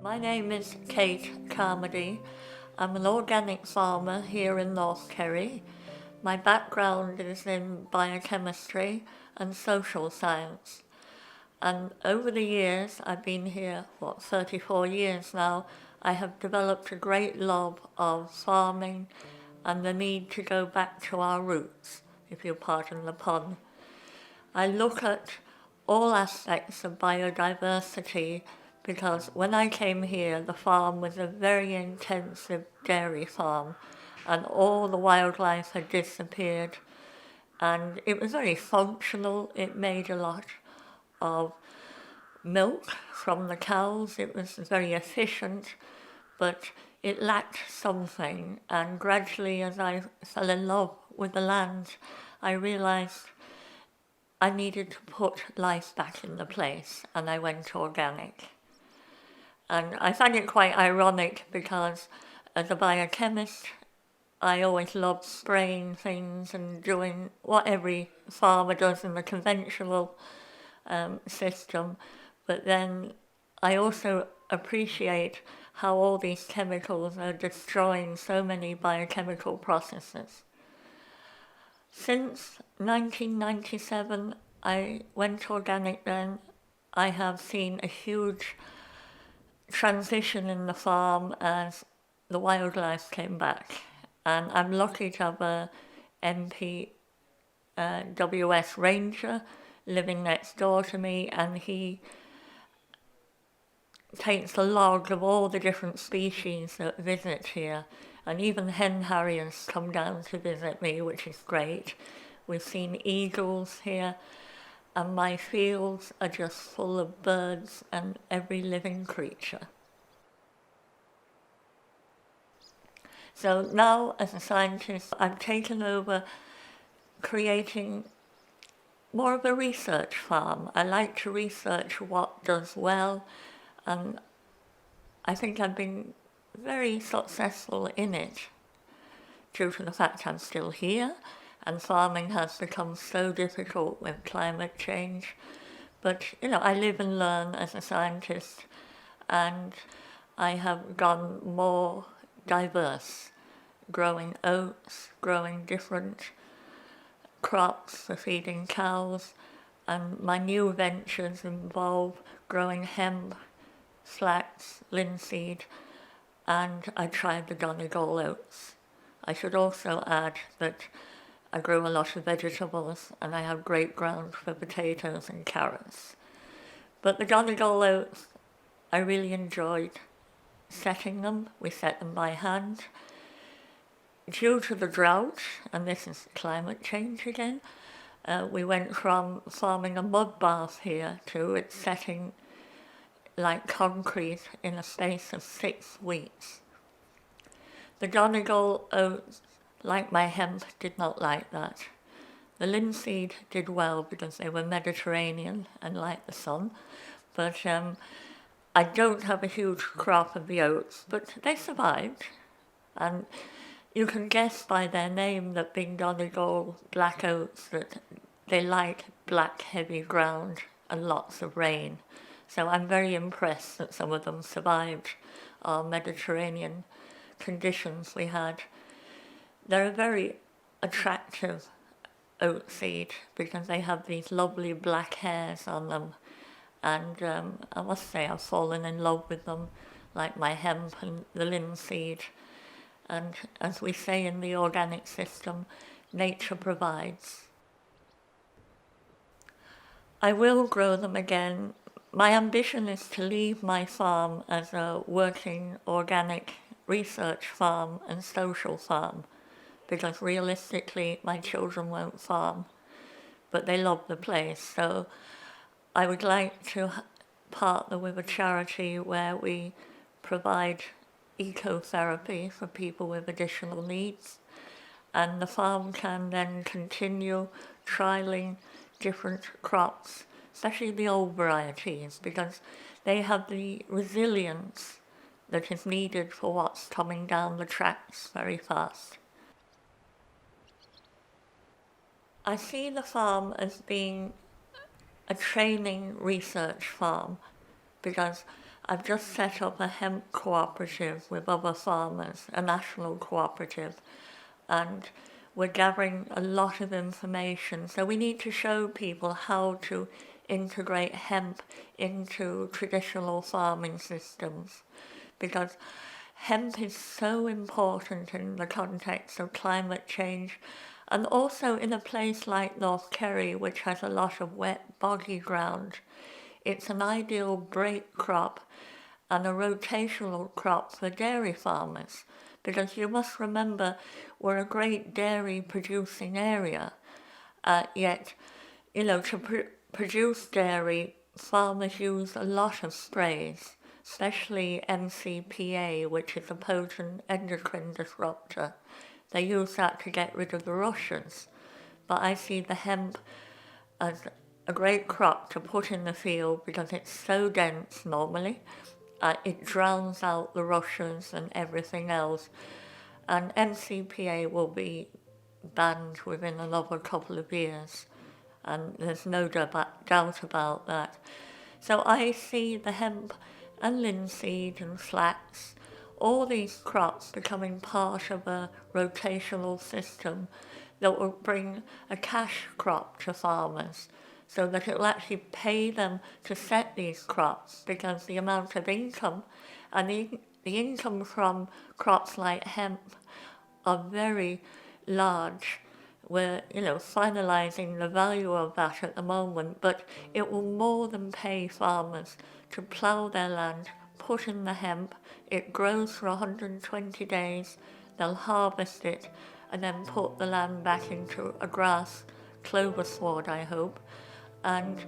My name is Kate Carmody. I'm an organic farmer here in North Kerry. My background is in biochemistry and social science. And over the years, I've been here, 34 years now, I have developed a great love of farming and the need to go back to our roots, if you pardon the pun. I look at all aspects of biodiversity because when I came here, the farm was a very intensive dairy farm and all the wildlife had disappeared. And it was very functional. It made a lot of milk from the cows. It was very efficient, but it lacked something. And gradually, as I fell in love with the land, I realized I needed to put life back in the place, and I went organic. And I find it quite ironic because as a biochemist, I always loved spraying things and doing what every farmer does in the conventional system. But then I also appreciate how all these chemicals are destroying so many biochemical processes. Since 1997, I went organic then. I have seen a huge transition in the farm as the wildlife came back. And I'm lucky to have a WS ranger living next door to me, and he takes a log of all the different species that visit here. And even hen harriers come down to visit me, which is great. We've seen eagles here, and my fields are just full of birds and every living creature. So now, as a scientist, I've taken over creating more of a research farm. I like to research what does well, and I think I've been very successful in it due to the fact I'm still here and farming has become so difficult with climate change. But, I live and learn as a scientist, and I have gone more diverse, growing oats, growing different crops for feeding cows, and my new ventures involve growing hemp, flax, linseed, and I tried the Donegal oats. I should also add that I grow a lot of vegetables and I have great ground for potatoes and carrots. But the Donegal oats, I really enjoyed setting them. We set them by hand. Due to the drought, and this is climate change again, we went from farming a mud bath here to it setting like concrete in a space of 6 weeks. The Donegal oats, like my hemp, did not like that. The linseed did well because they were Mediterranean and like the sun, but I don't have a huge crop of the oats, but they survived. And you can guess by their name that being Donegal black oats that they like black heavy ground and lots of rain. So I'm very impressed that some of them survived our Mediterranean conditions we had. They're a very attractive oat seed because they have these lovely black hairs on them. And I must say I've fallen in love with them, like my hemp and the linseed. And as we say in the organic system, nature provides. I will grow them again. My ambition is to leave my farm as a working organic research farm and social farm, because realistically my children won't farm, but they love the place. So I would like to partner with a charity where we provide ecotherapy for people with additional needs, and the farm can then continue trialing different crops, especially the old varieties, because they have the resilience that is needed for what's coming down the tracks very fast. I see the farm as being a training research farm because I've just set up a hemp cooperative with other farmers, a national cooperative, and we're gathering a lot of information. So we need to show people how to integrate hemp into traditional farming systems, because hemp is so important in the context of climate change, and also in a place like North Kerry, which has a lot of wet, boggy ground. It's an ideal break crop and a rotational crop for dairy farmers, because you must remember we're a great dairy producing area, yet, to produce dairy, farmers use a lot of sprays, especially MCPA, which is a potent endocrine disruptor. They use that to get rid of the rushes. But I see the hemp as a great crop to put in the field because it's so dense normally. It drowns out the rushes and everything else. And MCPA will be banned within another couple of years. And there's no doubt about that. So I see the hemp and linseed and flax, all these crops becoming part of a rotational system that will bring a cash crop to farmers, so that it will actually pay them to set these crops, because the amount of income and the income from crops like hemp are very large. We're, finalising the value of that at the moment, but it will more than pay farmers to plough their land, put in the hemp, it grows for 120 days, they'll harvest it, and then put the land back into a grass clover sward, I hope, and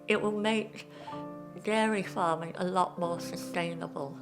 it will make dairy farming a lot more sustainable.